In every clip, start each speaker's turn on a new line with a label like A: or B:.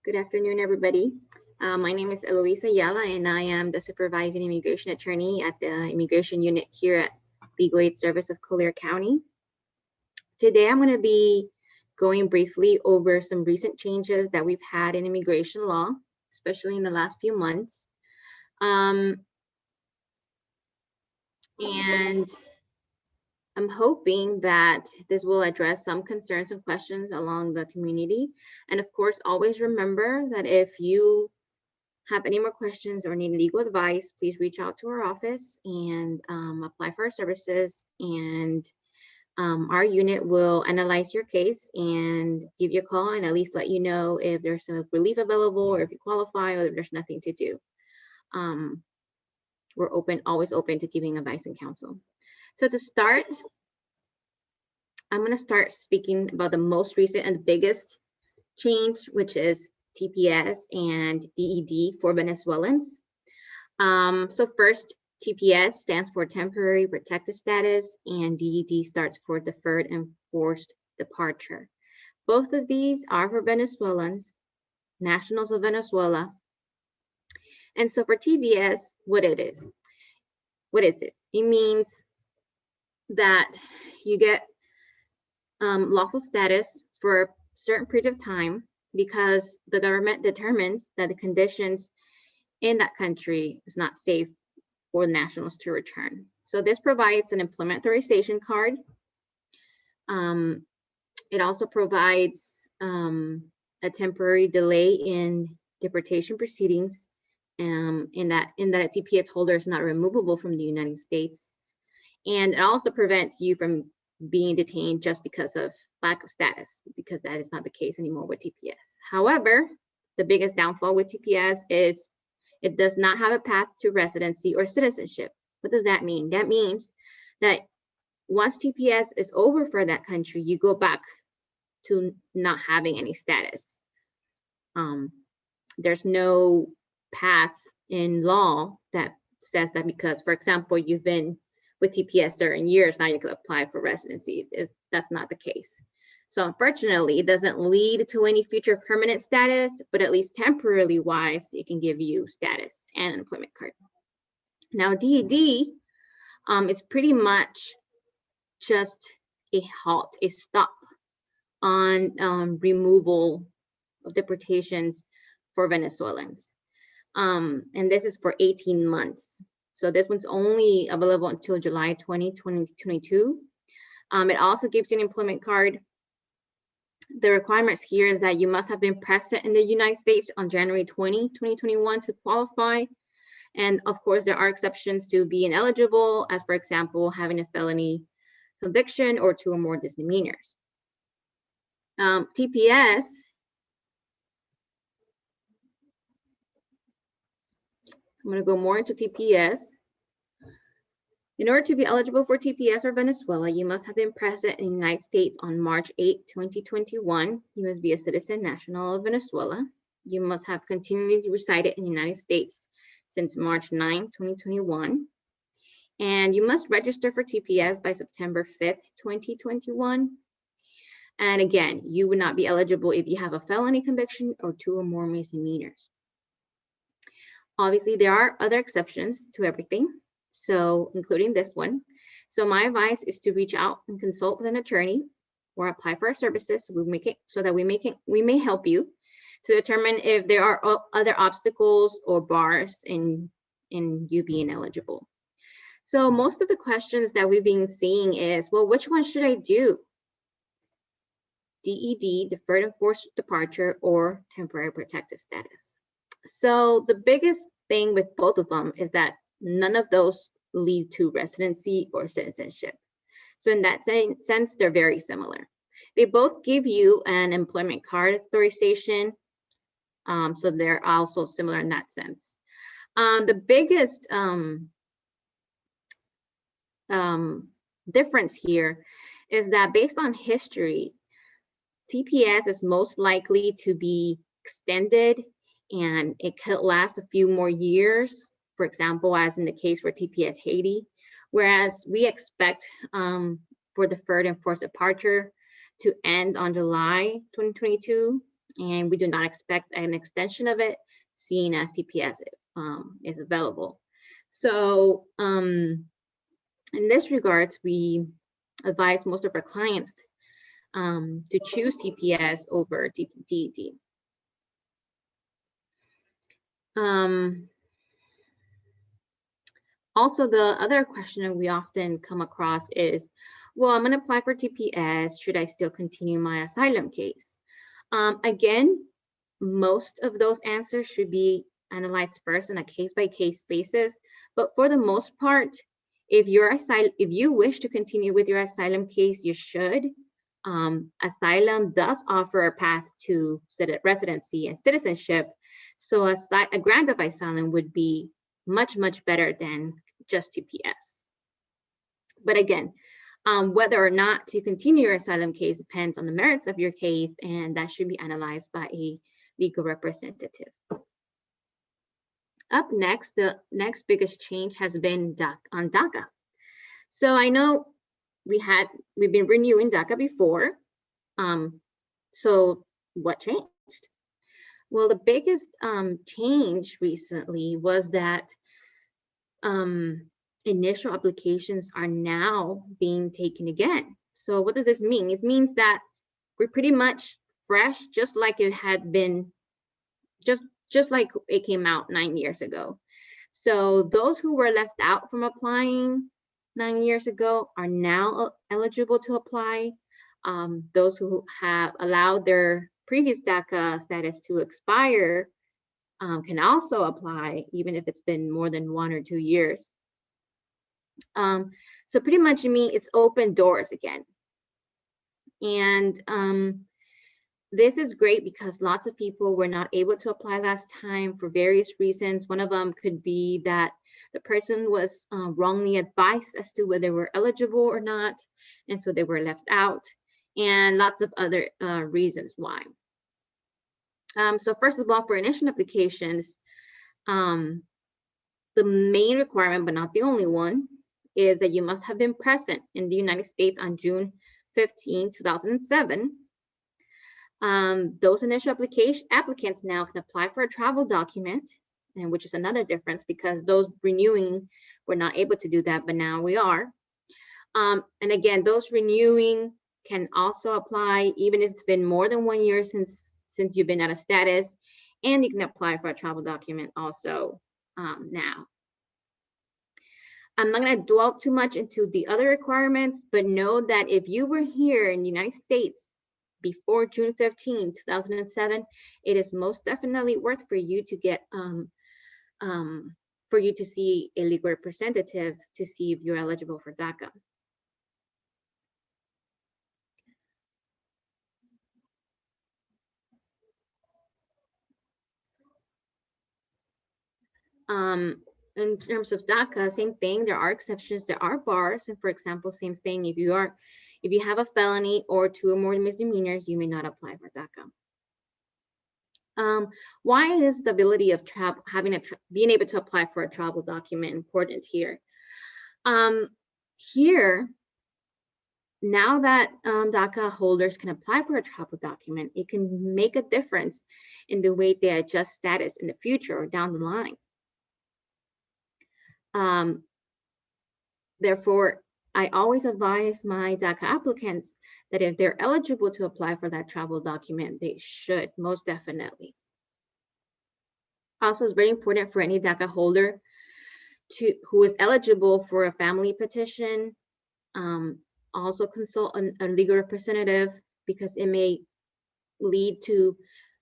A: Good afternoon, everybody. My name is Eloise Ayala, and I am the supervising immigration attorney at the immigration unit here at Legal Aid Service of Collier County. Today, I'm going to be going briefly over some recent changes that we've had in immigration law, especially in the last few months. And I'm hoping that this will address some concerns and questions along the community. And of course, always remember that if you have any more questions or need legal advice, please reach out to our office and apply for our services. And our unit will analyze your case and give you a call and at least let you know if there's some relief available or if you qualify or if there's nothing to do. We're always open to giving advice and counsel. So to start, I'm going to start speaking about the most recent and biggest change, which is TPS and DED for Venezuelans. So first, TPS stands for Temporary Protected Status, and DED starts for Deferred Enforced Departure. Both of these are for Venezuelans, nationals of Venezuela. And so for TPS, what is it? It means that you get lawful status for a certain period of time because the government determines that the conditions in that country is not safe for nationals to return. So this provides an employment authorization card. It also provides a temporary delay in deportation proceedings in that a TPS holder is not removable from the United States. And it also prevents you from being detained just because of lack of status, because that is not the case anymore with TPS. However, the biggest downfall with TPS is it does not have a path to residency or citizenship. What does that mean? That means that once TPS is over for that country, you go back to not having any status. There's no path in law that says that because, for example, you've been with TPS certain years, now you can apply for residency. That's not the case. So unfortunately, it doesn't lead to any future permanent status, but at least temporarily wise, it can give you status and an employment card. Now, DED is pretty much just a halt, a stop on removal of deportations for Venezuelans. And this is for 18 months. So this one's only available until July 2022. It also gives you an employment card. The requirements here is that you must have been present in the United States on January 20, 2021 to qualify. And of course, there are exceptions to being eligible, as for example, having a felony conviction or 2 or more misdemeanors. TPS, I'm going to go more into TPS. In order to be eligible for TPS or Venezuela, you must have been present in the United States on March 8, 2021. You must be a citizen national of Venezuela. You must have continuously resided in the United States since March 9, 2021. And you must register for TPS by September 5th, 2021. And again, you would not be eligible if you have a felony conviction or 2 or more misdemeanors. Obviously, there are other exceptions to everything, so including this one. So my advice is to reach out and consult with an attorney or apply for our services so that we may help you to determine if there are other obstacles or bars in you being eligible. So most of the questions that we've been seeing is, well, which one should I do? DED, Deferred Enforced Departure, or Temporary Protected Status. So the biggest thing with both of them is that none of those lead to residency or citizenship. So in that sense, they're very similar. They both give you an employment card authorization. So they're also similar in that sense. The biggest difference here is that based on history, TPS is most likely to be extended and it could last a few more years, for example, as in the case for TPS Haiti, whereas we expect for Deferred Enforced Departure to end on July 2022. and we do not expect an extension of it, seeing as TPS is available. So in this regards, we advise most of our clients to choose TPS over DED. Also, the other question we often come across is, well, I'm going to apply for TPS. Should I still continue my asylum case? Again, most of those answers should be analyzed first on a case-by-case basis. But for the most part, if you wish to continue with your asylum case, you should. Asylum does offer a path to residency and citizenship. So a grant of asylum would be much, much better than just TPS. But again, whether or not to continue your asylum case depends on the merits of your case, and that should be analyzed by a legal representative. Up next, the next biggest change has been on DACA. So I know we've been renewing DACA before. So what changed? Well, the biggest change recently was that initial applications are now being taken again. So what does this mean? It means that we're pretty much fresh, just like it had been, just like it came out 9 years ago. So those who were left out from applying 9 years ago are now eligible to apply. Those who have allowed their previous DACA status to expire can also apply, even if it's been more than 1 or 2 years. So pretty much, it's open doors again. And this is great because lots of people were not able to apply last time for various reasons. One of them could be that the person was wrongly advised as to whether they were eligible or not, and so they were left out, and lots of other reasons why. So first of all, for initial applications, the main requirement, but not the only one, is that you must have been present in the United States on June 15, 2007. Those initial applicants now can apply for a travel document, and which is another difference because those renewing were not able to do that, but now we are. And again, those renewing can also apply even if it's been more than 1 year since you've been out of status, and you can apply for a travel document also now. I'm not going to dwell too much into the other requirements, but know that if you were here in the United States before June 15, 2007, it is most definitely worth for you to get for you to see a legal representative to see if you're eligible for DACA. In terms of DACA, same thing. There are exceptions. There are bars, and for example, same thing. If you have a felony or 2 or more misdemeanors, you may not apply for DACA. Why is the ability of being able to apply for a travel document important here? Here, now that DACA holders can apply for a travel document, it can make a difference in the way they adjust status in the future or down the line. Therefore, I always advise my DACA applicants that if they're eligible to apply for that travel document, they should, most definitely. Also, it's very important for any DACA holder who is eligible for a family petition, also consult a legal representative because it may lead to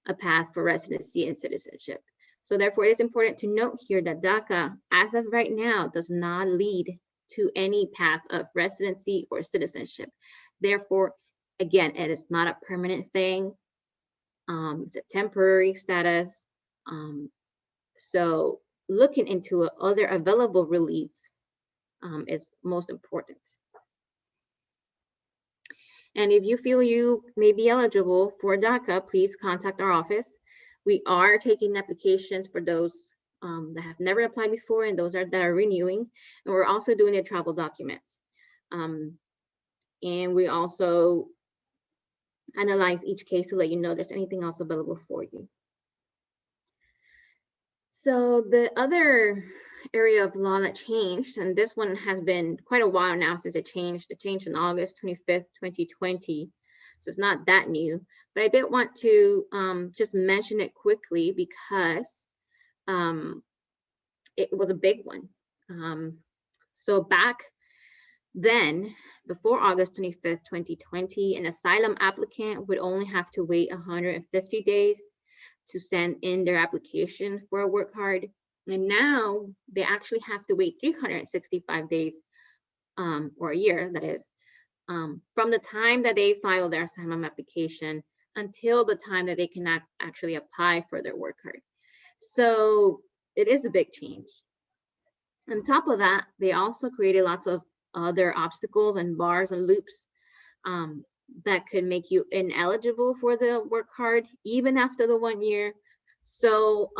A: a path for residency and citizenship. So therefore, it is important to note here that DACA, as of right now, does not lead to any path of residency or citizenship. Therefore, again, it is not a permanent thing. It's a temporary status. So looking into other available reliefs is most important. And if you feel you may be eligible for DACA, please contact our office. We are taking applications for those that have never applied before and those that are renewing. And we're also doing the travel documents. And we also analyze each case to let you know if there's anything else available for you. So the other area of law that changed, and this one has been quite a while now since it changed on August 25th, 2020. So it's not that new, but I did want to just mention it quickly because it was a big one. So back then, before August 25th, 2020, an asylum applicant would only have to wait 150 days to send in their application for a work card. And now they actually have to wait 365 days or a year, that is, from the time that they file their asylum application until the time that they can actually apply for their work card. So it is a big change. On top of that, they also created lots of other obstacles and bars and loops that could make you ineligible for the work card even after the 1 year. So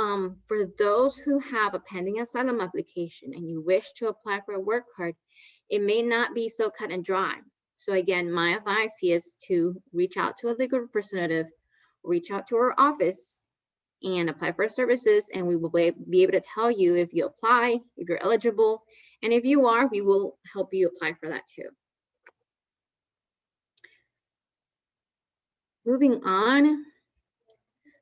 A: for those who have a pending asylum application and you wish to apply for a work card, it may not be so cut and dry. So again, my advice is to reach out to a legal representative, reach out to our office and apply for services, and we will be able to tell you if you apply, if you're eligible, and if you are, we will help you apply for that too. Moving on,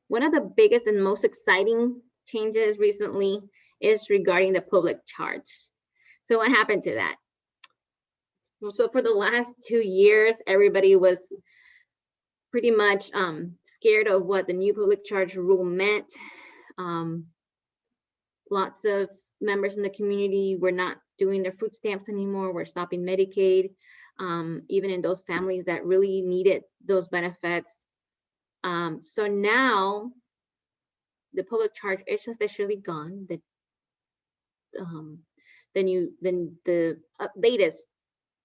A: one of the biggest and most exciting changes recently is regarding the public charge. So what happened to that? So for the last 2 years, everybody was pretty much scared of what the new public charge rule meant. Lots of members in the community were not doing their food stamps anymore. We're stopping Medicaid, even in those families that really needed those benefits. So now the public charge is officially gone. The latest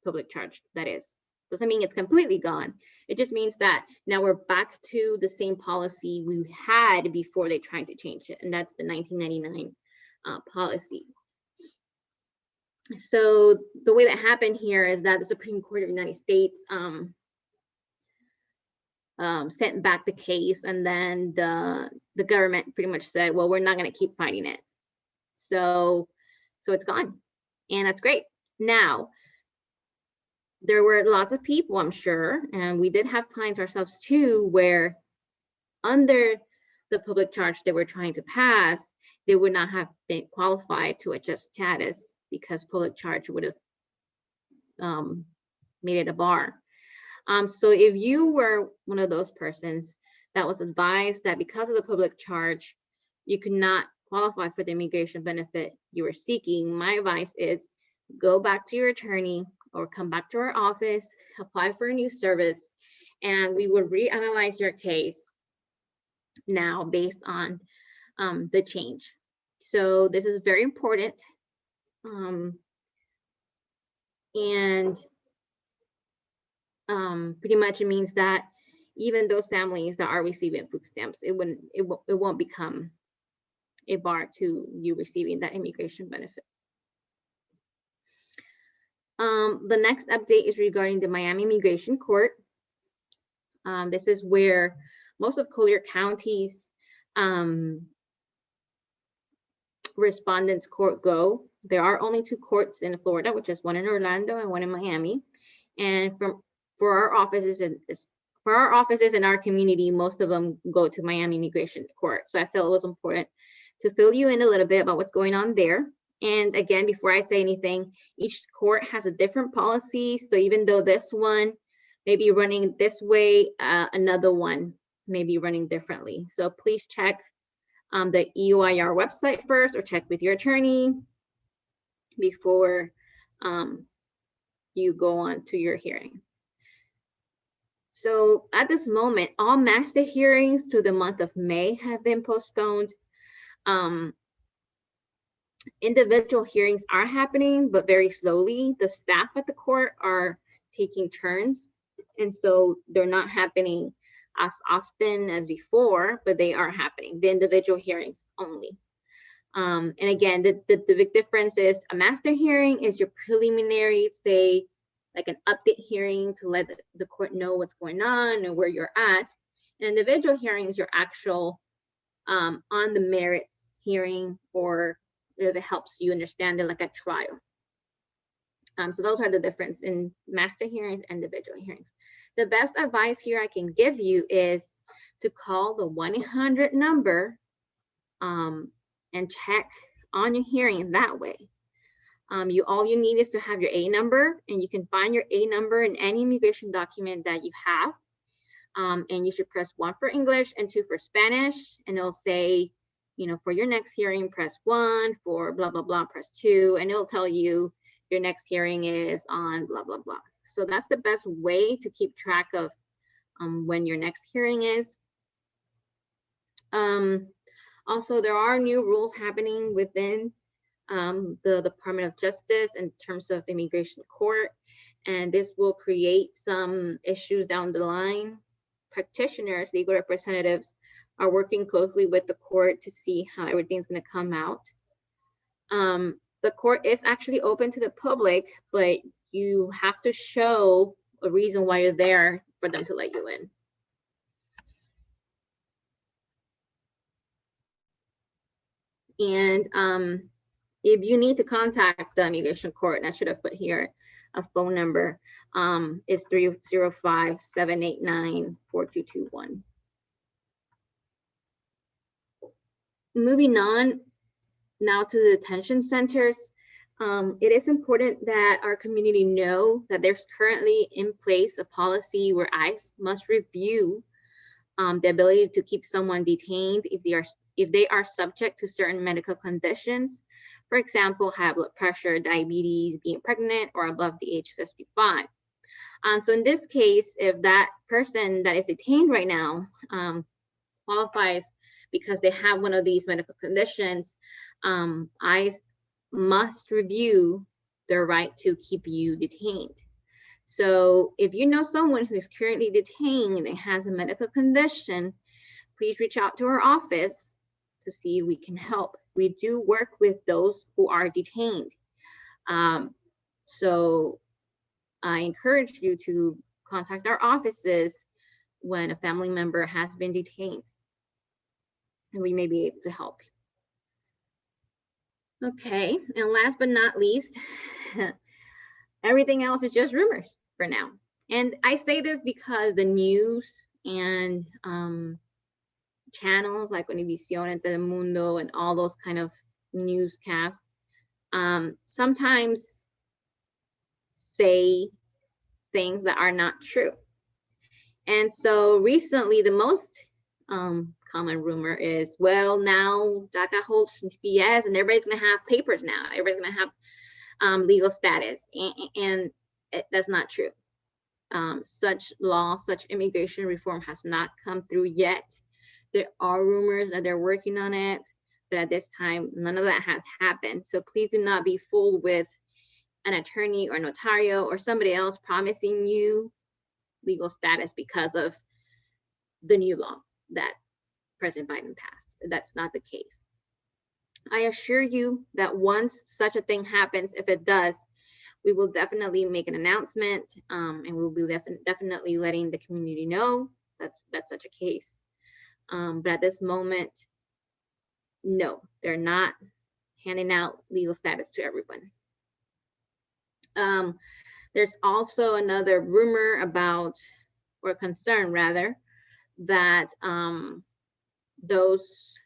A: public charge, that is. Doesn't mean it's completely gone. It just means that now we're back to the same policy we had before they tried to change it, and that's the 1999 policy. So the way that happened here is that the Supreme Court of the United States sent back the case, and then the government pretty much said, well, we're not going to keep fighting it. So it's gone, and that's great. Now, there were lots of people, I'm sure, and we did have clients ourselves too, where under the public charge they were trying to pass, they would not have been qualified to adjust status because public charge would have made it a bar. So if you were one of those persons that was advised that because of the public charge, you could not qualify for the immigration benefit you were seeking, my advice is go back to your attorney or come back to our office, apply for a new service, and we will reanalyze your case now based on the change. So this is very important. Pretty much it means that even those families that are receiving food stamps, it won't become a bar to you receiving that immigration benefit. The next update is regarding the Miami Immigration Court. This is where most of Collier County's respondents court go. There are only 2 courts in Florida, which is one in Orlando and one in Miami. And for our offices in our community, most of them go to Miami Immigration Court. So I felt it was important to fill you in a little bit about what's going on there. And again, before I say anything, each court has a different policy. So even though this one may be running this way, another one may be running differently. So please check the EOIR website first, or check with your attorney before you go on to your hearing. So at this moment, all master hearings through the month of May have been postponed. Individual hearings are happening, but very slowly. The staff at the court are taking turns, and so they're not happening as often as before, but they are happening, the individual hearings only. And again, the big difference is a master hearing is your preliminary, say, like an update hearing to let the court know what's going on and where you're at. An individual hearing is your actual on the merits hearing, or if it helps you understand it like a trial. So those are the difference in master hearings and individual hearings. The best advice here I can give you is to call the 1-800 number and check on your hearing that way. All you need is to have your A number, and you can find your A number in any immigration document that you have. And you should press 1 for English and 2 for Spanish, and it'll say, you know, for your next hearing, press 1, for blah, blah, blah, press 2, and it'll tell you your next hearing is on blah, blah, blah. So that's the best way to keep track of when your next hearing is. Also, there are new rules happening within the Department of Justice in terms of immigration court, and this will create some issues down the line. Practitioners, legal representatives are working closely with the court to see how everything's going to come out. The court is actually open to the public, but you have to show a reason why you're there for them to let you in. And if you need to contact the immigration court, and I should have put here a phone number, it's 305-789-4221. Moving on now to the detention centers. It is important that our community know that there's currently in place a policy where ICE must review the ability to keep someone detained if they are subject to certain medical conditions. For example, high blood pressure, diabetes, being pregnant, or above the age 55. So in this case, if that person that is detained right now qualifies because they have one of these medical conditions, ICE must review their right to keep you detained. So if you know someone who is currently detained and has a medical condition, please reach out to our office to see if we can help. We do work with those who are detained. So I encourage you to contact our offices when a family member has been detained, and we may be able to help. Okay, and last but not least, everything else is just rumors for now. And I say this because the news and channels like Univision and Telemundo and all those kind of newscasts sometimes say things that are not true. And so recently, the most common rumor is, well, now DACA holds TPS and everybody's going to have papers now. Everybody's going to have legal status. And that's not true. Such law, such immigration reform has not come through yet. There are rumors that they're working on it, but at this time, none of that has happened. So please do not be fooled with an attorney or notario or somebody else promising you legal status because of the new law that President Biden passed. That's not the case. I assure you that once such a thing happens, if it does, we will definitely make an announcement, and we'll be definitely letting the community know that's such a case. But at this moment, no, they're not handing out legal status to everyone. There's also another rumor about, or concern rather, that those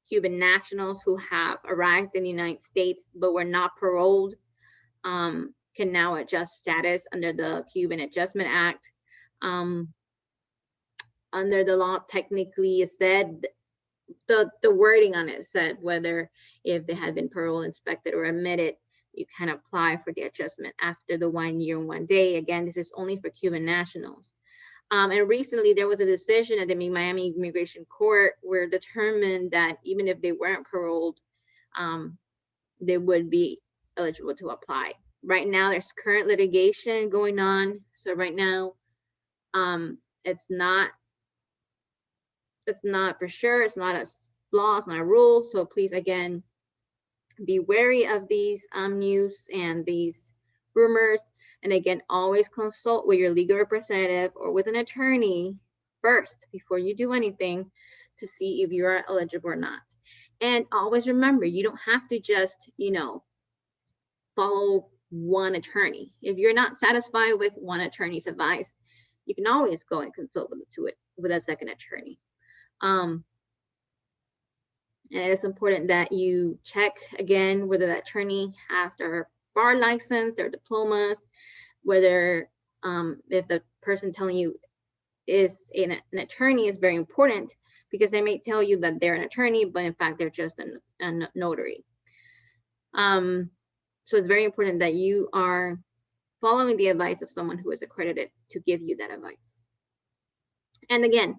A: Cuban nationals who have arrived in the United States but were not paroled can now adjust status under the Cuban Adjustment Act. Under the law, technically, it said, the wording on it said whether if they had been parole inspected or admitted, you can apply for the adjustment after the 1 year and 1 day. Again, this is only for Cuban nationals. And recently there was a decision at the Miami Immigration Court where it determined that even if they weren't paroled, they would be eligible to apply. Right now there's current litigation going on. So right now, it's not for sure. It's not a law, it's not a rule. So please, again, be wary of these news and these rumors. And again, always consult with your legal representative or with an attorney first before you do anything to see if you are eligible or not. And always remember, you don't have to just, follow one attorney. If you're not satisfied with one attorney's advice, you can always go and consult with a second attorney. And it's important that you check again whether the attorney has their bar license, their diplomas, whether if the person telling you is an attorney is very important, because they may tell you that they're an attorney, but in fact they're just a notary. So it's very important that you are following the advice of someone who is accredited to give you that advice. And again,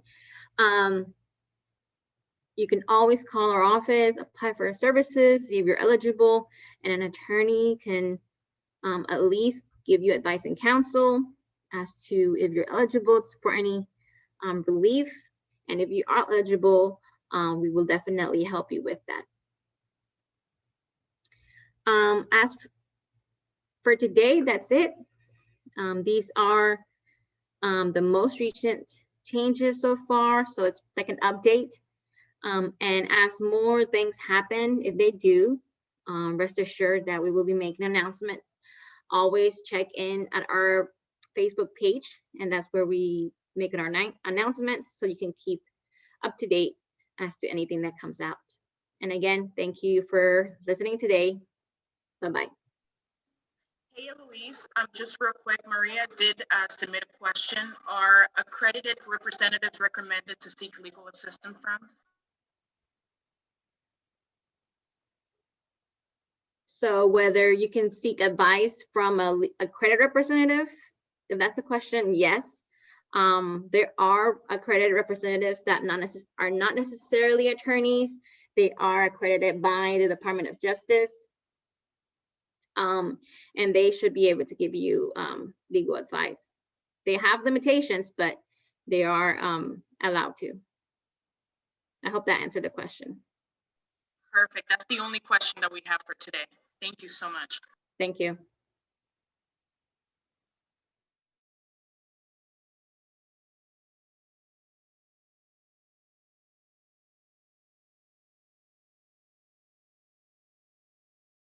A: you can always call our office, apply for our services, see if you're eligible, and an attorney can at least give you advice and counsel as to if you're eligible for any relief. And if you are eligible, we will definitely help you with that. As for today, that's it. These are the most recent changes so far, so it's like an update. And as more things happen, if they do, rest assured that we will be making announcements. Always check in at our Facebook page, and that's where we make our announcements, so you can keep up to date as to anything that comes out. And again, thank you for listening today. Bye-bye.
B: Hey, Eloise, just real quick, Maria did submit a question. Are accredited representatives recommended to seek legal assistance from?
A: So whether you can seek advice from a credit representative, if that's the question, yes. There are accredited representatives that are not necessarily attorneys. They are accredited by the Department of Justice. And they should be able to give you legal advice. They have limitations, but they are allowed to. I hope that answered the question.
B: Perfect. That's the only question that we have for today. Thank you so much.
A: Thank you.